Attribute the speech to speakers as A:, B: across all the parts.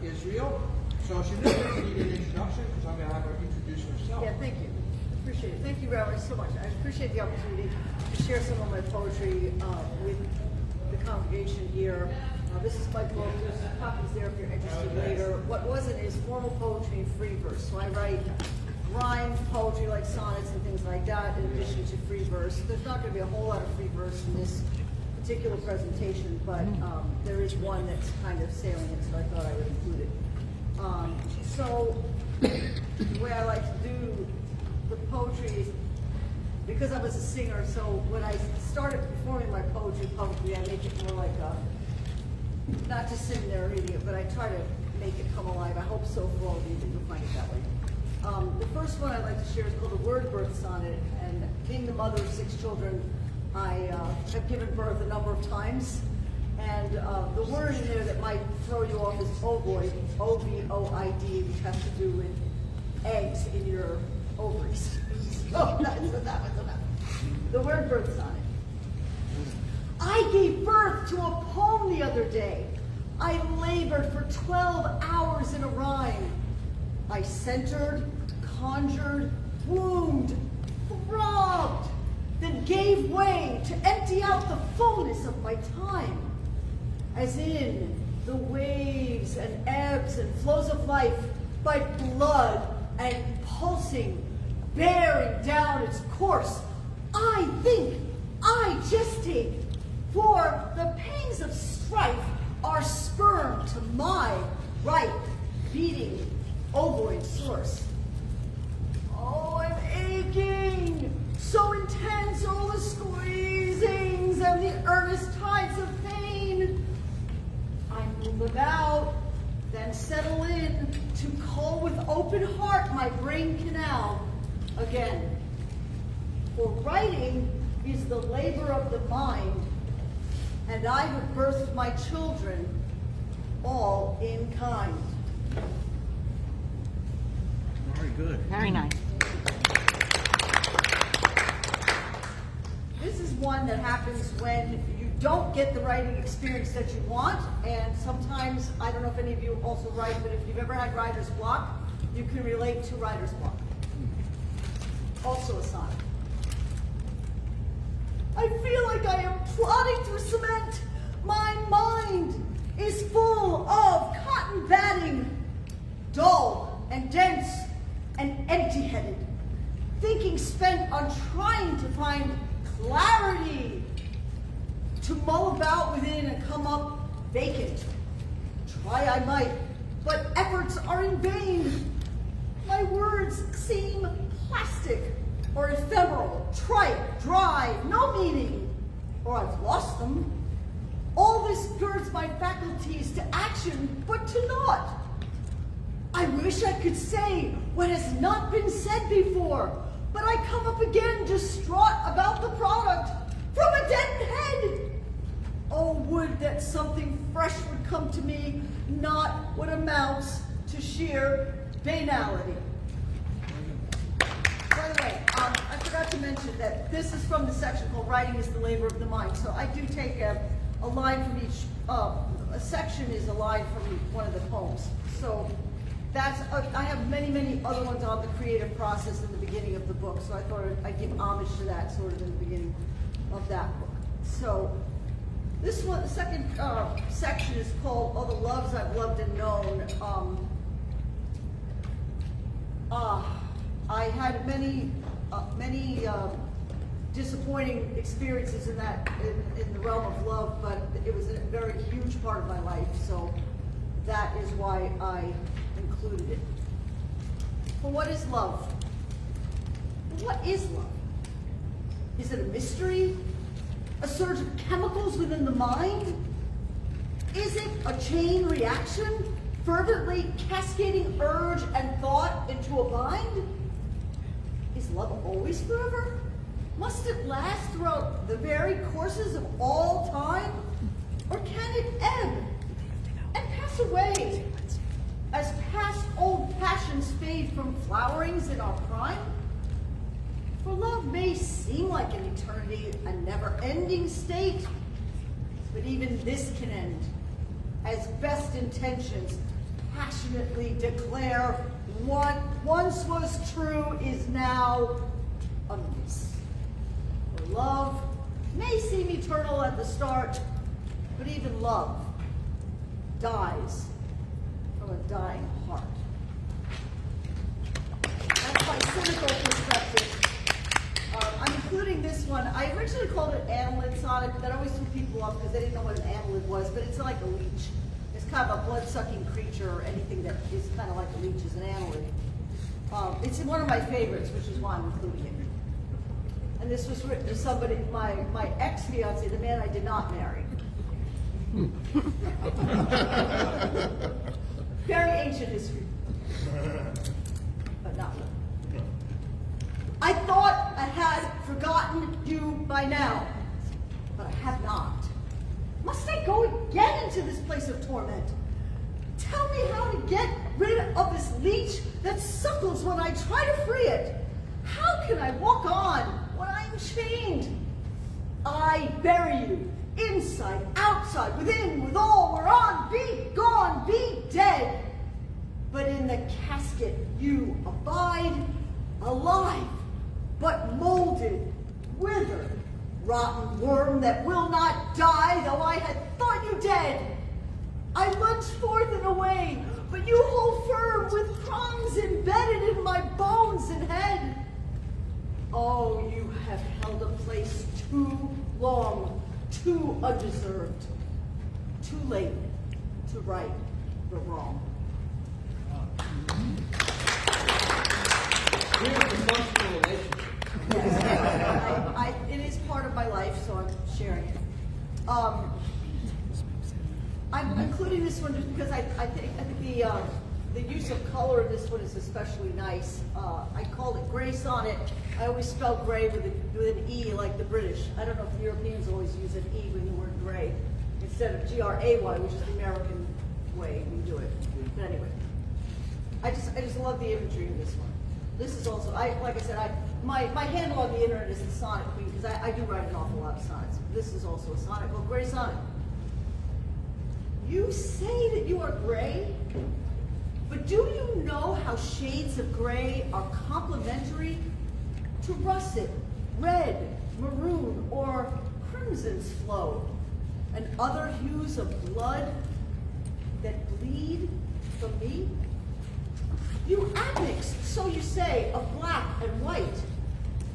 A: Israel. So she doesn't need an introduction because I'm going to have her introduce herself.
B: Yeah, thank you. Appreciate it. Thank you, Rabbi, so much. I appreciate the opportunity to share some of my poetry with the congregation here. This is my book. There's copies there if you're interested later. What wasn't is formal poetry and free verse. So I write rhyme poetry like sonnets and things like that in addition to free verse. There's not going to be a whole lot of free verse in this particular presentation, but there is one that's kind of salient, so I thought I would include it. So the way I like to do the poetry is, because I was a singer, so when I started performing my poetry publicly, I make it more like a, not just sitting there reading it, but I try to make it come alive. I hope so for all of you that you'll find it that way. The first one I'd like to share is called the Word-Birth Sonnet, and being the mother of 6 children, I have given birth a number of times, and the word in there that might throw you off is ovoid, O-V-O-I-D, which has to do with eggs in your ovaries. So that's what that was about. The Word-Birth Sonnet. I gave birth to a poem the other day. I labored for 12 hours in a rhyme. I centered, conjured, wombed, throbbed, then gave way to empty out the fullness of my time. As in the waves and ebbs and flows of life, by blood and pulsing, bearing down its course, I think, I gestate, for the pangs of strife are sperm to my ripe, beating, ovoid source. Oh, I'm aching, so intense all the squeezings and the earnest tides of pain. I move about, then settle in to cull with open heart my brain canal again. For writing is the labor of the mind, and I have birthed my children all in kind.
A: Very good.
C: Very nice.
B: This is one that happens when you don't get the writing experience that you want, and sometimes, I don't know if any of you also write, but if you've ever had writer's block, you can relate to writer's block. Also a sonnet. I feel like I am plodding through cement. My mind is full of cotton batting, dull and dense and empty-headed, thinking spent on trying to find clarity, to mull about within and come up vacant. Try I might, but efforts are in vain. My words seem plastic or ephemeral, trite, dry, no meaning, or I've lost them. All this girds my faculties to action, but to naught. I wish I could say what has not been said before, but I come up again distraught about the product from a deadened head. Oh, would that something fresh would come to me, not what amounts to sheer banality. By the way, I forgot to mention that this is from the section called Writing is the Labor of the Mind. So I do take a line from each, a section is a line from one of the poems. So that's, I have many, many other ones on the creative process in the beginning of the book. So I thought I'd give homage to that sort of in the beginning of that book. So this one, the second section is called All the Loves I've Loved and Known. I had many disappointing experiences in the realm of love, but it was a very huge part of my life, so that is why I included it. Well, what is love? What is love? Is it a mystery? A surge of chemicals within the mind? Is it a chain reaction, fervently cascading urge and thought into a bind? Is love always forever? Must it last throughout the very courses of all time? Or can it ebb and pass away as past old passions fade from flowerings in our prime? For love may seem like an eternity, a never-ending state, but even this can end, as best intentions passionately declare what once was true is now amiss. For love may seem eternal at the start, but even love dies from a dying heart. That's my cynical perspective. I'm including this one. I originally called it Annelid sonnet, but that always threw people off because they didn't know what an annelid was, but it's like a leech. It's kind of a blood-sucking creature, or anything that is kind of like a leech is an annelid. It's one of my favorites, which is why I'm including it. And this was written to somebody, my ex-fiancé, the man I did not marry. Very ancient history, but not really. I thought I had forgotten you by now, but I have not. Must I go again into this place of torment? Tell me how to get rid of this leech that suckles when I try to free it. How can I walk on when I'm chained? I bury you, inside, outside, within, with all, we're on, be gone, be dead. But in the casket you abide, alive, but molded, withered, rotten worm that will not die, though I had thought you dead. I lunge forth and away, but you hold firm with prongs embedded in my bones and head. Oh, you have held a place too long, too undeserved, too late to right the wrong.
A: We have a functional relationship.
B: Yes, it is part of my life, so I'm sharing it. I'm including this one just because I think the use of color in this one is especially nice. I called it gray sonnet. I always spell gray with an E like the British. I don't know if the Europeans always use an E with the word gray instead of G-R-A-Y, which is the American way we do it. But anyway, I just love the imagery in this one. This is also, like I said, my handle on the internet is the Sonnet Queen because I do write an awful lot of sonnets. This is also a sonnet called Gray Sonnet. You say that you are gray, but do you know how shades of gray are complementary to russet, red, maroon, or crimson's flow, and other hues of blood that bleed from me? You admix, so you say, of black and white.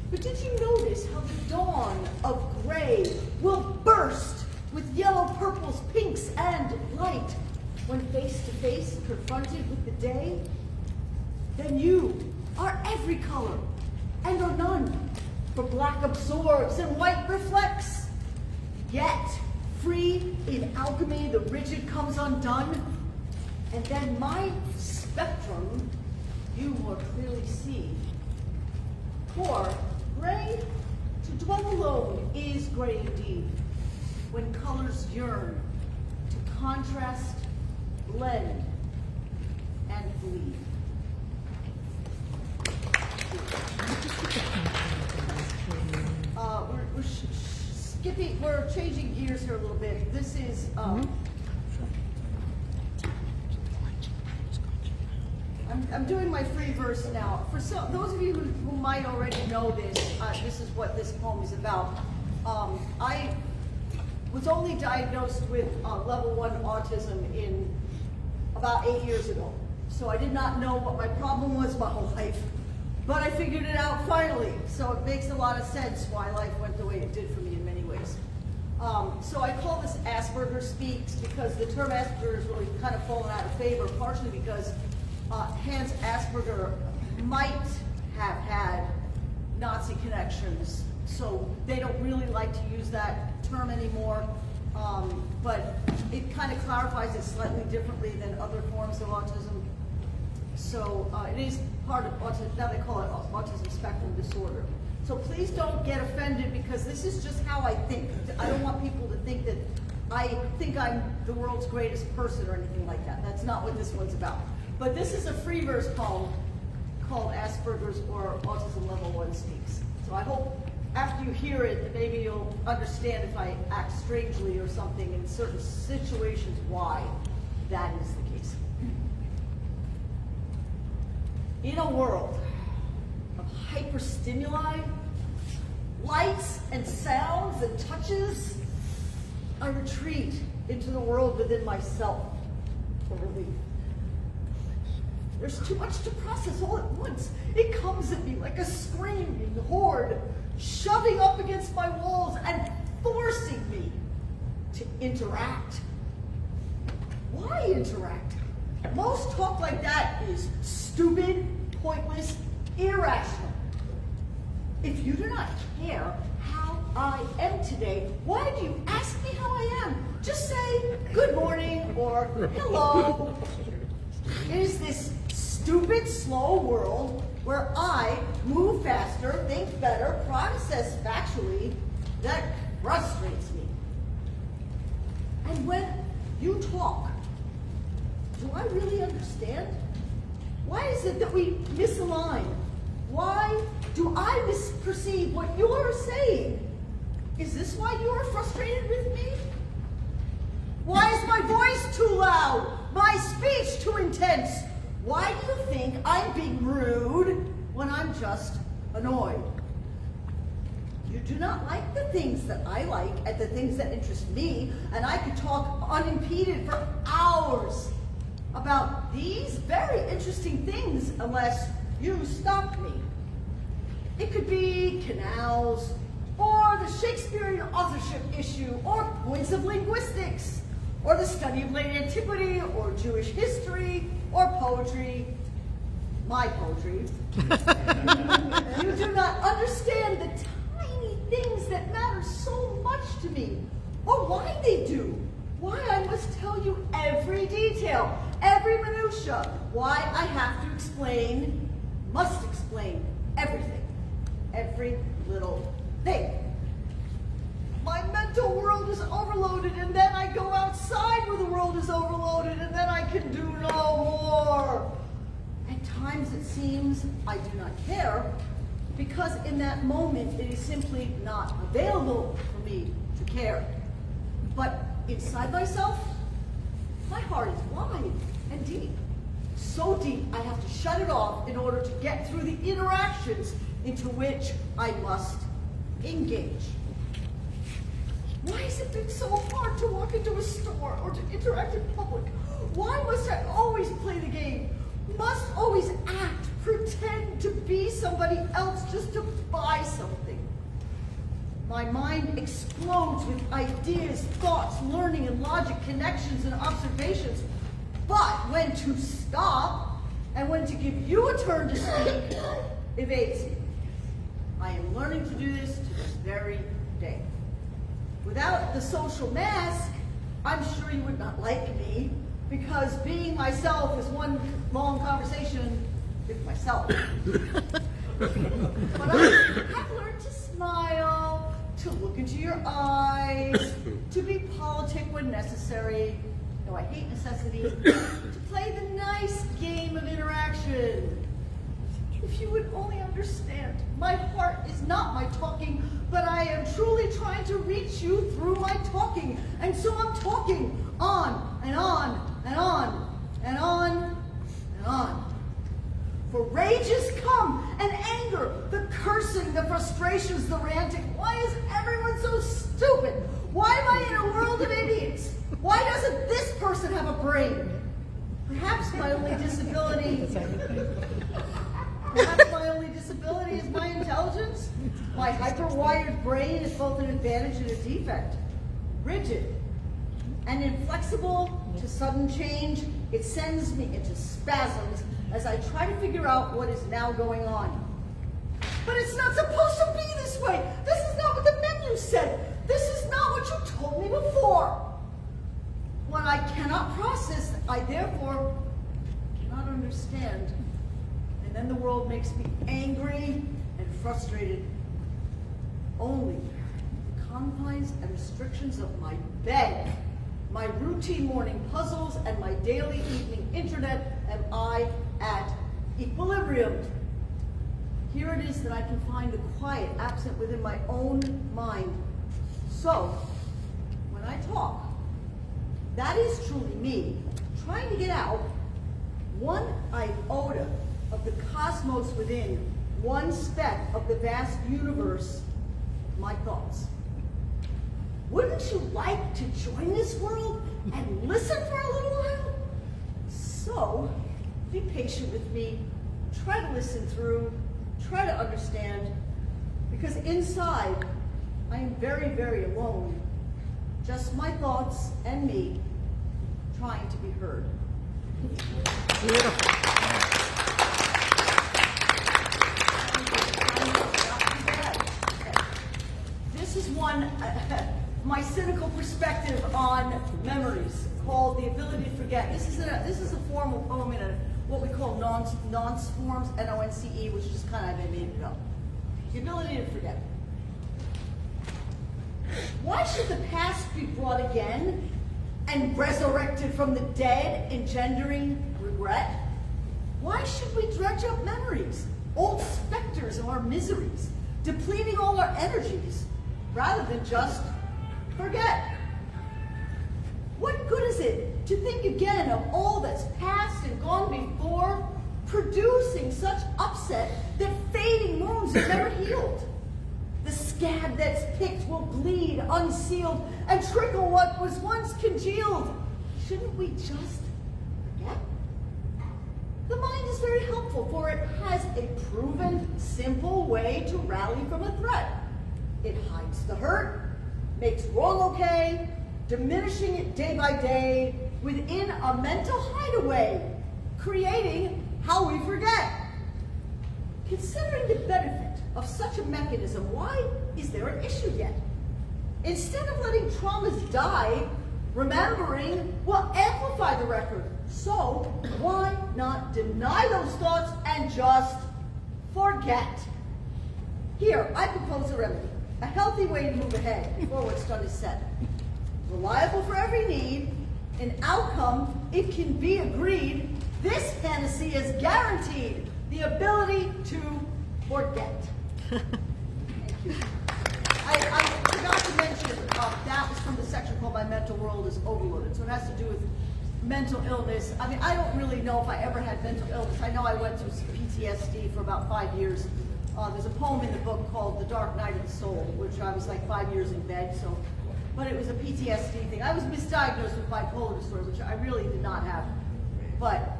B: But did you notice how the dawn of gray will burst with yellow, purples, pinks, and light when face to face confronted with the day? Then you are every color and are none, for black absorbs and white reflects. Yet, free in alchemy, the rigid comes undone, and then my spectrum you more clearly see. For gray, to dwell alone is gray indeed, when colors yearn to contrast, blend, and bleed. We're changing gears here a little bit. This is, I'm doing my free verse now. For those of you who might already know this, this is what this poem is about. I was only diagnosed with level 1 autism in about 8 years ago. So I did not know what my problem was my whole life, but I figured it out finally. So it makes a lot of sense why life went the way it did for me in many ways. So I call this Asperger Speaks because the term Asperger has really kind of fallen out of favor, partially because Hans Asperger might have had Nazi connections, so they don't really like to use that term anymore, but it kind of clarifies it slightly differently than other forms of autism. So it is part of autism, now they call it autism spectrum disorder. So please don't get offended because this is just how I think. I don't want people to think that I think I'm the world's greatest person or anything like that. That's not what this one's about. But this is a free verse poem called Asperger's or Autism Level 1 Speaks. So I hope after you hear it, maybe you'll understand if I act strangely or something in certain situations why that is the case. In a world of hyperstimuli, lights and sounds and touches, I retreat into the world within myself for relief. There's too much to process all at once. It comes at me like a screaming horde, shoving up against my walls and forcing me to interact. Why interact? Most talk like that is stupid, pointless, irrational. If you do not care how I am today, why do you ask me how I am? Just say good morning or hello. It is this stupid, slow world where I move faster, think better, process factually, that frustrates me. And when you talk, do I really understand? Why is it that we misalign? Why do I misperceive what you're saying? Is this why you are frustrated with me? Why is my voice too loud? My speech too intense? Why do you think I'm being rude when I'm just annoyed? You do not like the things that I like and the things that interest me, and I could talk unimpeded for hours about these very interesting things unless you stop me. It could be canals, or the Shakespearean authorship issue, or points of linguistics, or the study of late antiquity, or Jewish history, or poetry, my poetry. You do not understand the tiny things that matter so much to me, or why they do. Why I must tell you every detail, every minutia, why I have to explain, must explain everything, every little thing. My mental world is overloaded, and then I go outside where the world is overloaded, and then I can do no more. At times it seems I do not care, because in that moment it is simply not available for me to care. But inside myself, my heart is wide and deep. So deep I have to shut it off in order to get through the interactions into which I must engage. Why has it been so hard to walk into a store or to interact in public? Why must I always play the game? Must always act, pretend to be somebody else just to buy something? My mind explodes with ideas, thoughts, learning, and logic, connections, and observations. But when to stop and when to give you a turn to speak evades me. I am learning to do this to this very day. Without the social mask, I'm sure you would not like me, because being myself is one long conversation with myself. But I have learned to smile, to look into your eyes, to be politic when necessary, though I hate necessity, to play the nice game of interaction. If you would only understand, my heart is not my talking, but I am truly trying to reach you through my talking. And so I'm talking on and on and on and on and on. For rages come, and anger, the cursing, the frustrations, the ranting. Why is everyone so stupid? Why am I in a world of idiots? Why doesn't this person have a brain? Perhaps my only disability is my intelligence. My hyper-wired brain is both an advantage and a defect. Rigid and inflexible to sudden change, it sends me into spasms as I try to figure out what is now going on. But it's not supposed to be this way. This is not what the menu said. This is not what you told me before. When I cannot process, I therefore cannot understand. And then the world makes me angry and frustrated. Only the confines and restrictions of my bed, my routine morning puzzles, and my daily evening internet am I at equilibrium. Here it is that I can find the quiet absent within my own mind. So, when I talk, that is truly me trying to get out one iota of the cosmos within, one speck of the vast universe, my thoughts. Wouldn't you like to join this world and listen for a little while? So, be patient with me, try to listen through, try to understand, because inside, I am very, very alone. Just my thoughts and me trying to be heard.
C: Beautiful.
B: This is one, my cynical perspective on memories, called The Ability to Forget. This is a form of poem in what we call nonce forms, N-O-N-C-E, which is just kind of, I made it up. The ability to forget. Why should the past be brought again and resurrected from the dead, engendering regret? Why should we dredge up memories, old specters of our miseries, depleting all our energies, rather than just forget? What good is it to think again of all that's passed and gone before, producing such upset that fading wounds have never healed? The scab that's picked will bleed unsealed and trickle what was once congealed. Shouldn't we just forget? The mind is very helpful, for it has a proven, simple way to rally from a threat. It hides the hurt, makes wrong okay, diminishing it day by day within a mental hideaway, creating how we forget. Considering the benefit of such a mechanism, why is there an issue yet? Instead of letting traumas die, remembering will amplify the record. So why not deny those thoughts and just forget? Here, I propose a remedy, a healthy way to move ahead before what's done is said. Reliable for every need, an outcome, it can be agreed, this fantasy is guaranteed, the ability to forget. Thank you. I forgot to mention, that was from the section called My Mental World is Overloaded, so it has to do with mental illness. I mean, I don't really know if I ever had mental illness. I know I went through some PTSD for about 5 years. There's a poem in the book called The Dark Night of the Soul, which I was like 5 years in bed, so, but it was a PTSD thing. I was misdiagnosed with bipolar disorder, which I really did not have, but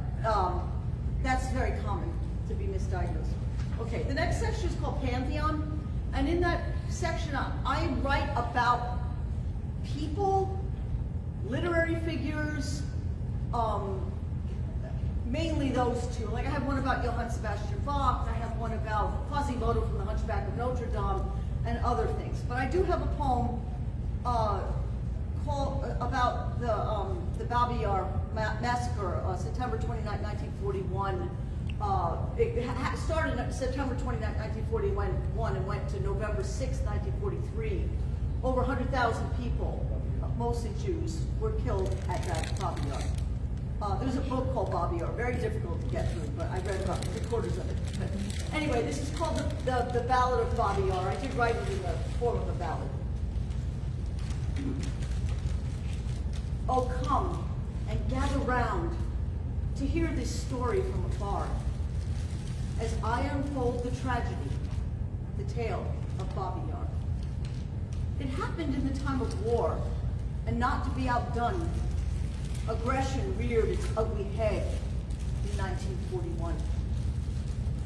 B: that's very common to be misdiagnosed. Okay, the next section is called Pantheon, and in that section I write about people, literary figures, mainly those two. Like I have one about Johann Sebastian Bach, I have one about Quasimodo from the Hunchback of Notre Dame, and other things. But I do have a poem called about the Babi Yar massacre, September 29, 1941. It started September 29, 1941 and went to November 6, 1943. Over 100,000 people, mostly Jews, were killed at that Babi Yar. There's a book called Babi Yar, very difficult to get through, but I read about 3/4 of it. But anyway, this is called the Ballad of Babi Yar. I did write it in the form of a ballad. Oh, come and gather round to hear this story from afar, as I unfold the tragedy, the tale of Babi Yar. It happened in the time of war, and not to be outdone, aggression reared its ugly head in 1941.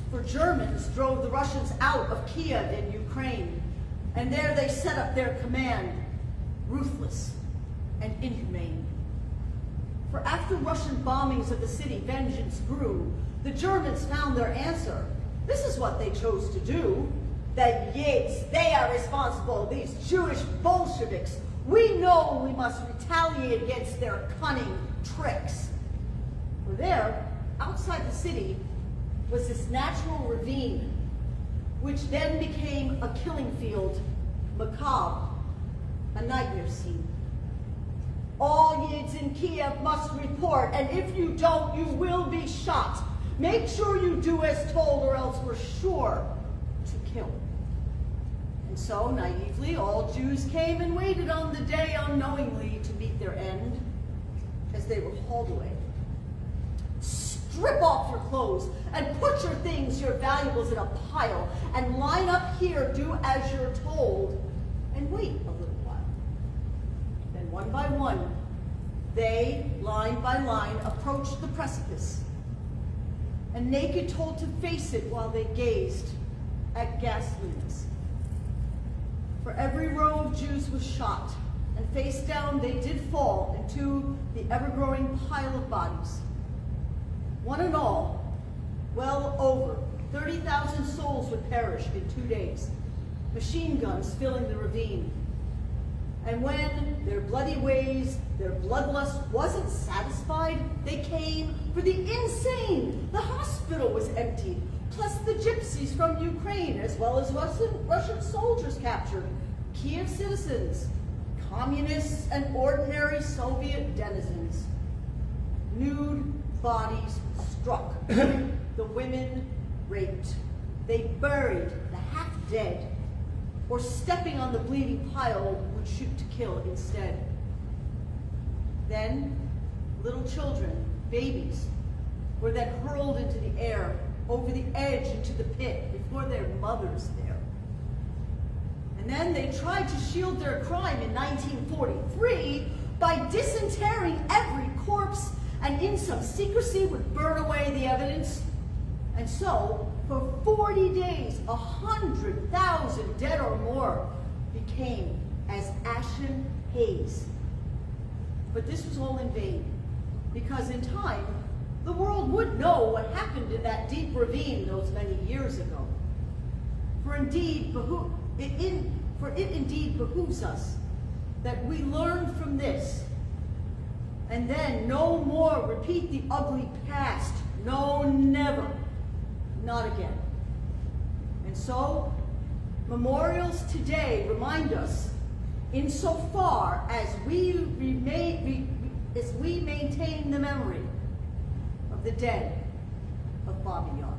B: For Germans drove the Russians out of Kiev in Ukraine, and there they set up their command, ruthless and inhumane. For after Russian bombings of the city, vengeance grew. The Germans found their answer. This is what they chose to do. That yes, they are responsible, these Jewish Bolsheviks. We know we must retaliate against their cunning tricks. For there, outside the city, was this natural ravine, which then became a killing field, macabre, a nightmare scene. All Yids in Kiev must report, and if you don't, you will be shot. Make sure you do as told, or else we're sure to kill. And so, naively, all Jews came and waited on the day unknowingly to meet their end as they were hauled away. strip off your clothes and put your things, your valuables in a pile and line up here, do as you're told, and wait a little while. Then one by one, they, line by line, approached the precipice, and naked told to face it while they gazed at ghastliness. For every row of Jews was shot, and face down they did fall into the ever-growing pile of bodies. One and all, well over 30,000 souls would perish in 2 days, machine guns filling the ravine. And when their bloody ways, their bloodlust wasn't satisfied, they came for the insane. The hospital was emptied, plus the gypsies from Ukraine, as well as Russian soldiers captured, Kiev citizens, communists, and ordinary Soviet denizens. Nude bodies struck, the women raped. They buried the half-dead, or stepping on the bleeding pile would shoot to kill instead. Then, little children, babies, were then hurled into the air, over the edge into the pit, before their mothers there. And then they tried to shield their crime in 1943 by disinterring every corpse, and in some secrecy would burn away the evidence. And so, for 40 days, 100,000 dead or more became as ashen haze. But this was all in vain, because in time, the world would know what happened in that deep ravine those many years ago. For it indeed behooves us that we learn from this, and then no more repeat the ugly past. No, never. Not again. And so, memorials today remind us, insofar as we maintain the memory of the dead of Babi Yar.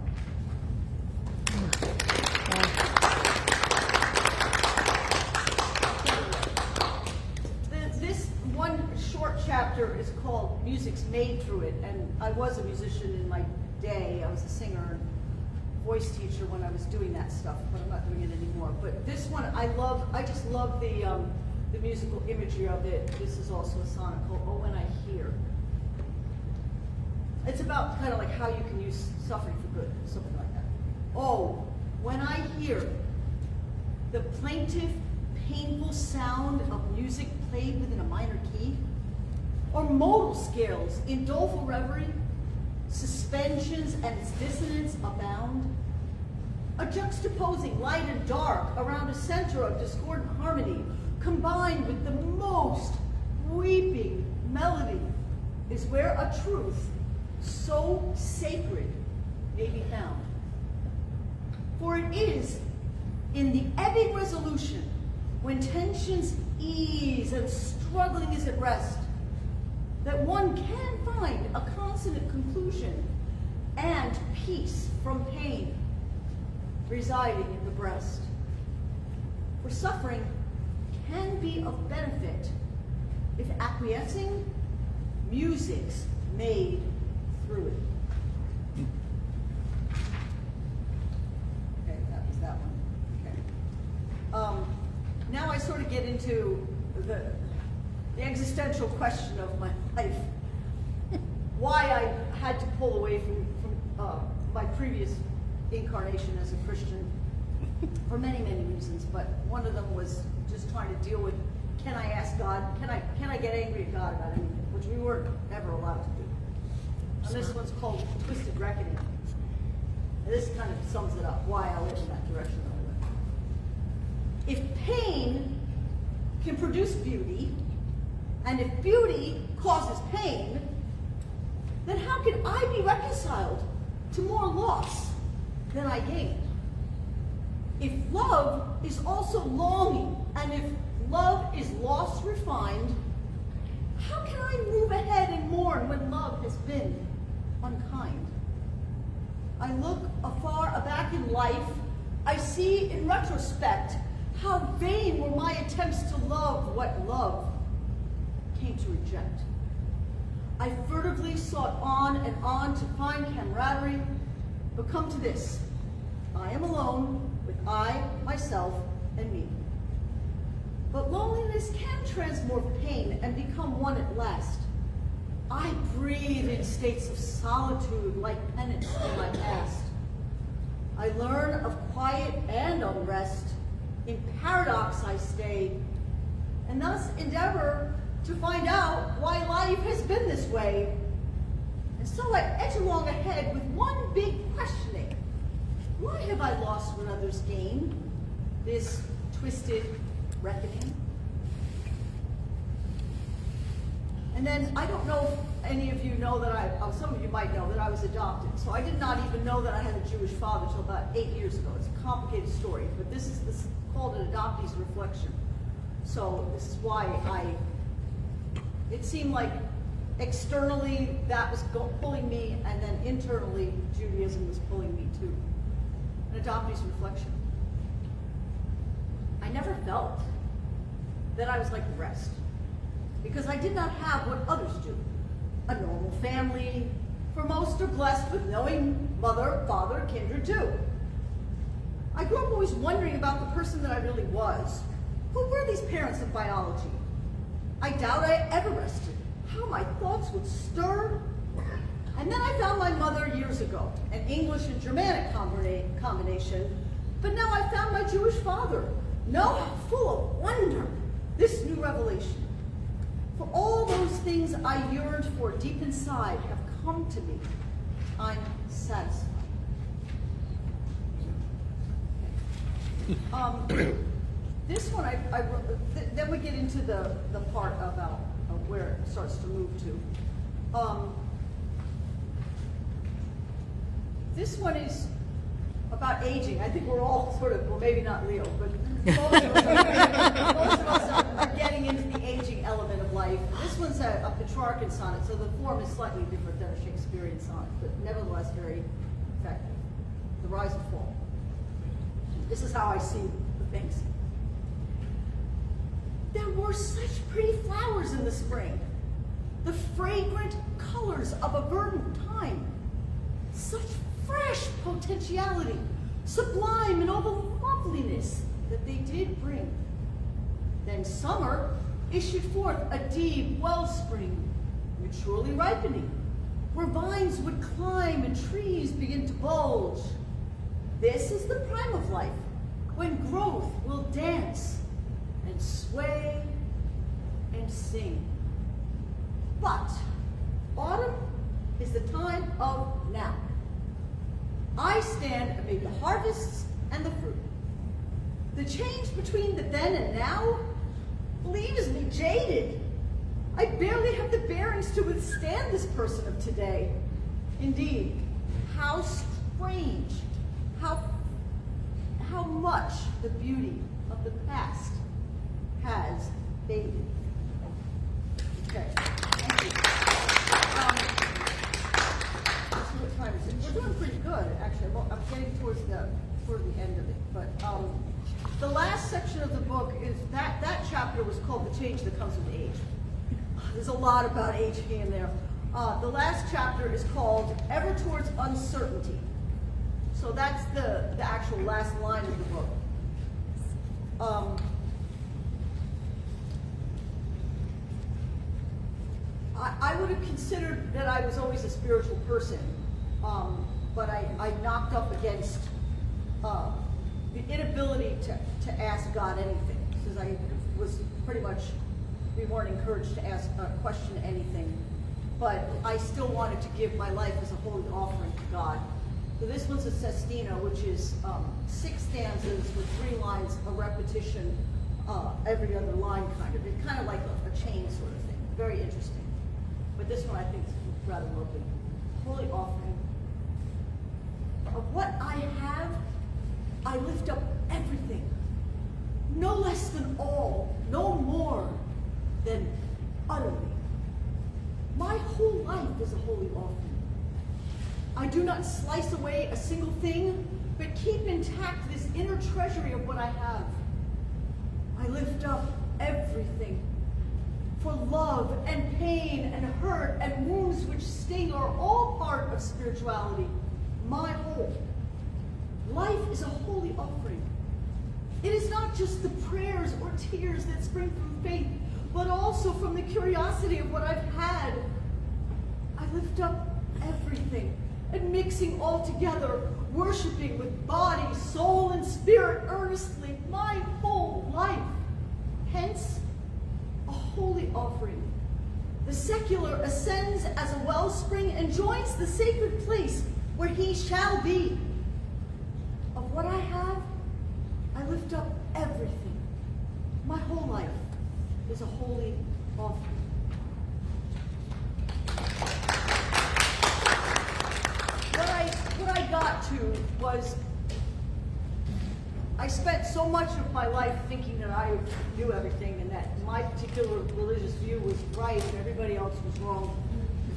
B: This one short chapter is called Music's Made Through It, and I was a musician in my day. I was a singer and voice teacher when I was doing that stuff, but I'm not doing it anymore. But this one, I just love the musical imagery of it. This is also a sonnet called Oh When I Hear. It's about kind of like how you can use suffering for good, something like that. Oh, when I hear the plaintive, painful sound of music played within a minor key, or modal scales in doleful reverie, suspensions and its dissonance abound, a juxtaposing light and dark around a center of discordant harmony, combined with the most weeping melody, is where a truth so sacred may be found. For it is in the ebbing resolution, when tensions ease and struggling is at rest, that one can find a consonant conclusion and peace from pain residing in the breast. For suffering can be of benefit if acquiescing, music's made through it. Okay, that was that one. Okay. Now I sort of get into the existential question of my life. Why I had to pull away from my previous incarnation as a Christian for many, many reasons, but one of them was just trying to deal with, can I ask God, can I get angry at God about anything, which we weren't ever allowed to do. And this one's called Twisted Reckoning. And this kind of sums it up, why I went in that direction. If pain can produce beauty, and if beauty causes pain, then how can I be reconciled to more loss than I gained? If love is also longing, and if love is loss refined, how can I move ahead and mourn when love has been unkind? I look afar back in life, I see in retrospect how vain were my attempts to love what love came to reject. I furtively sought on and on to find camaraderie, but come to this: I am alone with I, myself, and me. But loneliness can transmorph pain and become one at last. I breathe in states of solitude like penance in my past. I learn of quiet and unrest. In paradox I stay, and thus endeavor to find out why life has been this way. And so I edge along ahead with one big questioning. Why have I lost when others gain? This twisted reckoning. And then I don't know if any of you know that some of you might know that I was adopted. So I did not even know that I had a Jewish father until about 8 years ago. It's a complicated story, but this is called an adoptee's reflection. So this is why it seemed like externally that was pulling me, and then internally Judaism was pulling me too. An adoptee's reflection. I never felt that I was like the rest, because I did not have what others do. A normal family, for most are blessed with knowing mother, father, kindred too. I grew up always wondering about the person that I really was. Who were these parents of biology? I doubt I ever rested. How my thoughts would stir. And then I found my mother years ago, an English and Germanic combination, but now I found my Jewish father. Know how full of wonder this new revelation. For all those things I yearned for deep inside have come to me. I'm satisfied. This one, then we get into the part about where it starts to move to. This one is about aging. I think we're all sort of, well, maybe not Leo, but most of us are getting into the aging element of life. This one's a Petrarchan sonnet, so the form is slightly different than a Shakespearean sonnet, but nevertheless very effective. The rise and fall. This is how I see the things. There were such pretty flowers in the spring, the fragrant colors of a verdant time, such fresh potentiality, sublime in all the loveliness that they did bring. Then summer issued forth a deep wellspring, maturely ripening, where vines would climb and trees begin to bulge. This is the prime of life, when growth will dance and sway and sing. But autumn is the time of now. I stand amid the harvests and the fruit. The change between the then and now leaves me jaded. I barely have the bearings to withstand this person of today. Indeed, how strange, how much the beauty of the past has faded. Okay, thank you. What time is it? We're doing pretty good, actually. Well, I'm getting toward the end of it. But the last section of the book is that chapter was called "The Change That Comes with Age." There's a lot about aging in there. The last chapter is called "Ever Towards Uncertainty." So that's the actual last line of the book. I would have considered that I was always a spiritual person, but I knocked up against the inability to ask God anything, because I was pretty much, we weren't encouraged to ask question anything, but I still wanted to give my life as a holy offering to God. So this one's a sestina, which is 6 stanzas with 3 lines, a repetition every other line, kind of. It's kind of like a chain sort of thing. Very interesting. But this one I think is rather lovely. Holy offering. Of what I have, I lift up everything. No less than all, no more than utterly. My whole life is a holy offering. I do not slice away a single thing, but keep intact this inner treasury of what I have. I lift up everything. For love and pain and hurt and wounds which sting are all part of spirituality, my whole. Life is a holy offering. It is not just the prayers or tears that spring from faith, but also from the curiosity of what I've had. I lift up everything and mixing all together, worshiping with body, soul, and spirit earnestly my whole life. Hence, a holy offering. The secular ascends as a wellspring and joins the sacred place where he shall be. Of what I have, I lift up everything. My whole life is a holy offering. What I got to was, I spent so much of my life thinking that I knew everything and that my particular religious view was right and everybody else was wrong.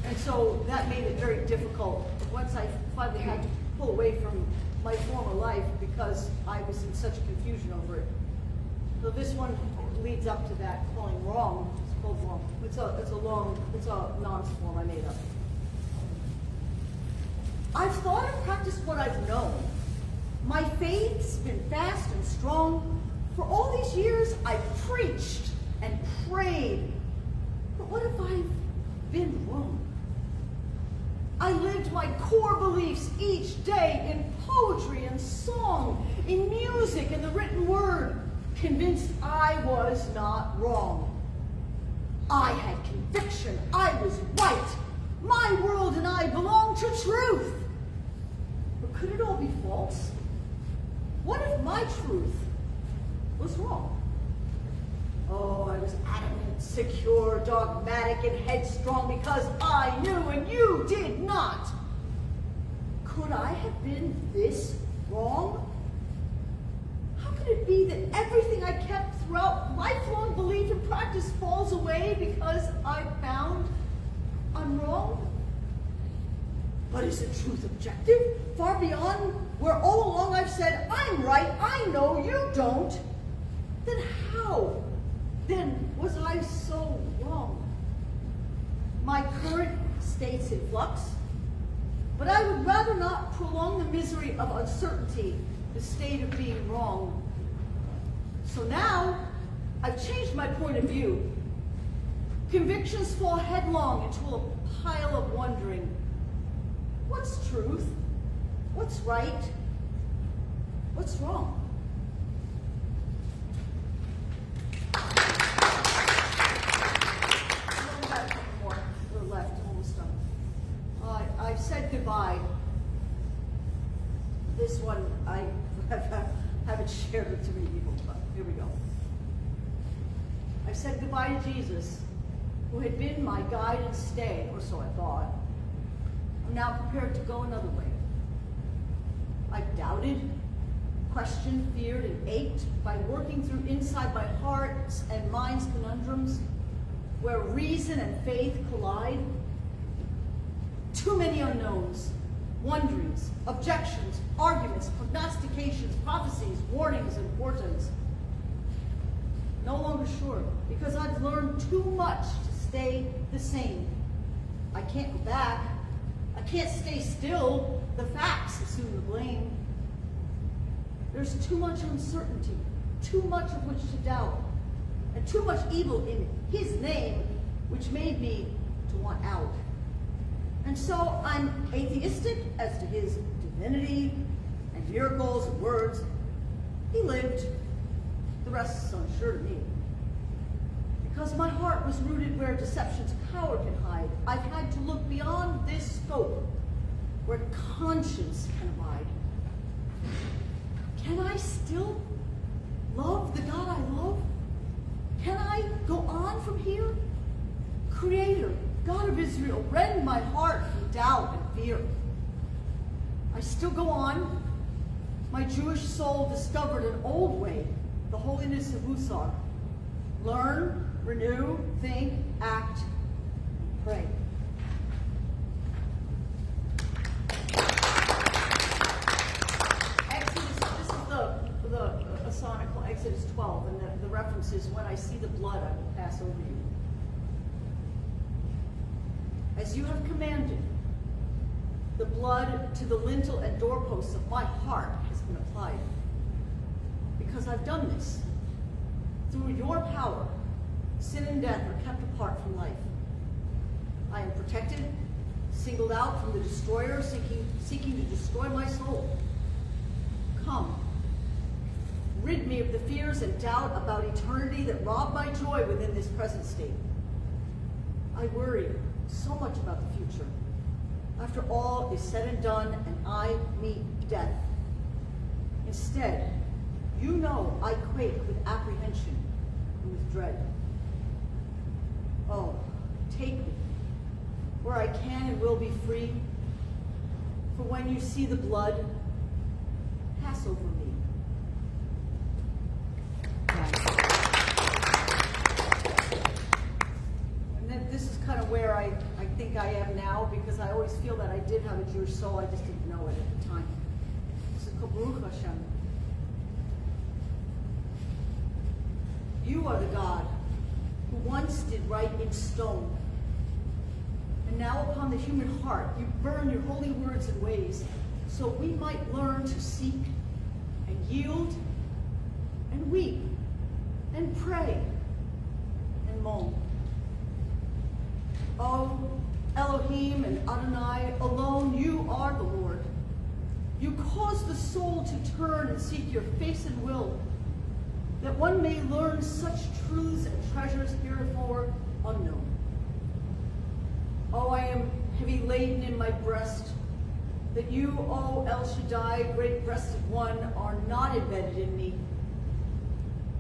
B: And so that made it very difficult once I finally had to pull away from my former life because I was in such confusion over it. So this one leads up to that, calling wrong. It's called wrong. It's a nonce form I made up. I've thought and practiced what I've known. My faith's been fast and strong. For all these years, I've preached and prayed. But what if I've been wrong? I lived my core beliefs each day in poetry and song, in music and the written word, convinced I was not wrong. I had conviction. I was right. My world and I belonged to truth. But could it all be false? What if my truth was wrong? Oh, I was adamant, secure, dogmatic, and headstrong because I knew and you did not. Could I have been this wrong? How could it be that everything I kept throughout lifelong belief and practice falls away because I found I'm wrong? But is the truth objective, far beyond where all along I've said, I'm right, I know, you don't? Then how? Then was I so wrong? My current state's in flux, but I would rather not prolong the misery of uncertainty, the state of being wrong. So now, I've changed my point of view. Convictions fall headlong into a pile of wondering. What's truth? What's right? What's wrong? We've got a couple more. We're left, almost done. I've said goodbye. This one I haven't shared with too many people, but here we go. I've said goodbye to Jesus, who had been my guide and stay, or so I thought. I'm now prepared to go another way. I've doubted, questioned, feared, and ached by working through inside my heart's and mind's conundrums where reason and faith collide. Too many unknowns, wonderings, objections, arguments, prognostications, prophecies, warnings, and portents. No longer sure, because I've learned too much to stay the same. I can't go back. I can't stay still. The facts assume the blame. There's too much uncertainty, too much of which to doubt, and too much evil in his name, which made me to want out. And so I'm atheistic as to his divinity and miracles and words. He lived. The rest is unsure to me. Because my heart was rooted where deception's power can hide, I've had to look beyond this scope where conscience can abide. Can I still love the God I love? Can I go on from here? Creator, God of Israel, rend my heart from doubt and fear. I still go on. My Jewish soul discovered an old way, the holiness of Musar. Learn, renew, think, act, and pray. Exodus, this is a sonnet called Exodus 12, and the reference is, when I see the blood, I will pass over you. as you have commanded, the blood to the lintel and doorposts of my heart has been applied. Because I've done this, through your power, sin and death are kept apart from life. I am protected, singled out from the destroyer seeking to destroy my soul. Come, rid me of the fears and doubt about eternity that rob my joy within this present state. I worry so much about the future. After all is said and done and I meet death. Instead, you know I quake with apprehension and with dread. Oh, take me, where I can and will be free. For when you see the blood, pass over me. And then this is kind of where I think I am now, because I always feel that I did have a Jewish soul, I just didn't know it at the time. This is called Baruch Ha Shem. You are the God who once did write in stone, and now upon the human heart you burn your holy words and ways, so we might learn to seek and yield and weep and pray and moan. Oh, Elohim and Adonai, alone you are the Lord. You cause the soul to turn and seek your face and will, that one may learn such truths and treasures heretofore unknown. Oh, I am heavy laden in my breast, that you, O El Shaddai, great-breasted one, are not embedded in me.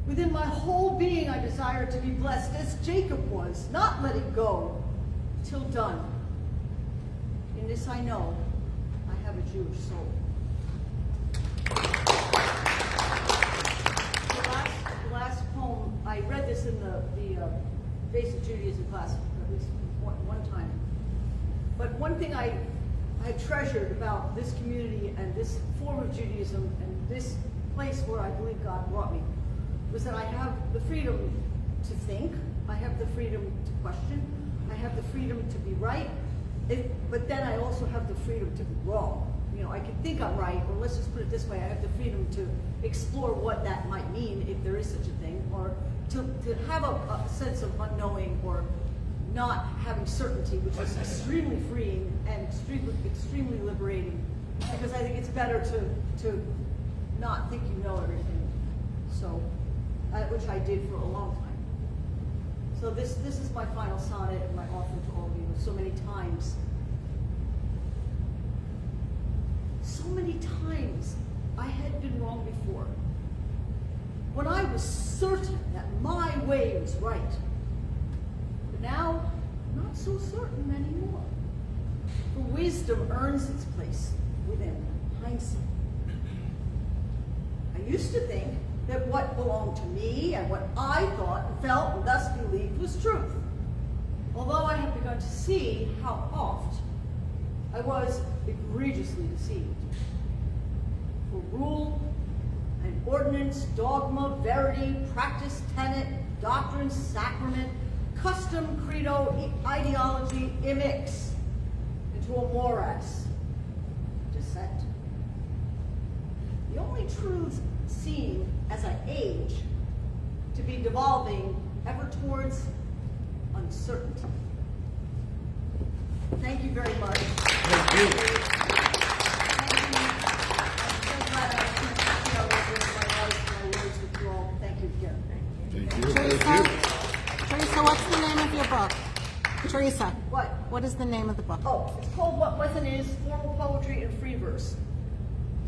B: Within my whole being I desire to be blessed, as Jacob was, not letting go till done. In this I know I have a Jewish soul. The last poem, I read this in the Basic Judaism class at least one time. But one thing I treasured about this community and this form of Judaism and this place where I believe God brought me was that I have the freedom to think, I have the freedom to question, I have the freedom to be right, but then I also have the freedom to be wrong. You know, I can think I'm right, or let's just put it this way, I have the freedom to explore what that might mean, if there is such a thing, or to have a sense of unknowing or not having certainty, which is extremely freeing and extremely liberating, because I think it's better to not think you know everything. So, which I did for a long time. So this is my final sonnet and my offering to all of you. So many times I had been wrong before, when I was certain that my way was right. But now, not so certain anymore. For wisdom earns its place within hindsight. I used to think that what belonged to me and what I thought and felt and thus believed was truth, although I have begun to see how oft I was egregiously deceived. For rule and ordinance, dogma, verity, practice, tenet, doctrine, sacrament, custom, credo, ideology, immix into a morass, dissent. The only truths seem, as I age, to be devolving ever towards uncertainty. Thank you very much.
C: Thank you.
B: Thank you. I'm so glad I could share my life, my words with you all. Thank you again.
C: Thank you.
D: Theresa,
C: Thank you.
D: Teresa, what's the name of your book? Teresa,
B: What?
D: what is the name of the book?
B: Oh, it's called What Was and Is, Formal Poetry and Free Verse. So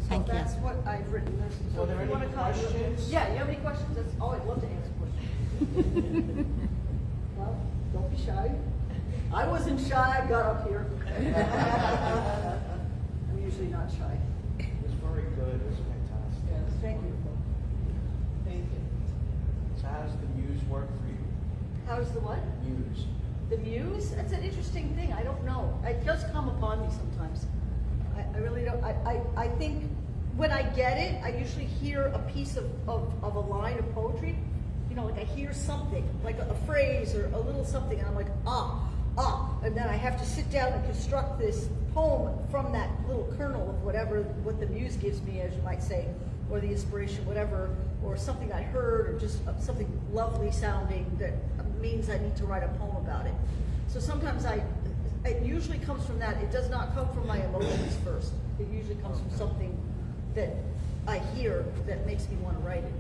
D: Thank you.
B: that's what I've written. So
A: Are there
B: if you
A: any
B: want to come,
A: questions?
B: yeah, you have any questions? That's, oh, I'd love to answer questions. Well, don't be shy. I wasn't shy, I got up here. I'm usually not shy.
A: It was very good. It was fantastic.
B: Thank you.
A: Thank you. So how does the muse work for you?
B: How's the what?
A: Muse.
B: The muse? That's an interesting thing. I don't know. It does come upon me sometimes. I really don't. I think when I get it, I usually hear a piece of a line of poetry. You know, like I hear something, like a phrase or a little something, and I'm like, ah, and then I have to sit down and construct this poem from that little kernel of what the muse gives me, as you might say, or the inspiration, whatever, or something I heard, or just something lovely sounding that means I need to write a poem about it. So sometimes it usually comes from that. It does not come from my emotions first. It usually comes from something that I hear that makes me want to write it.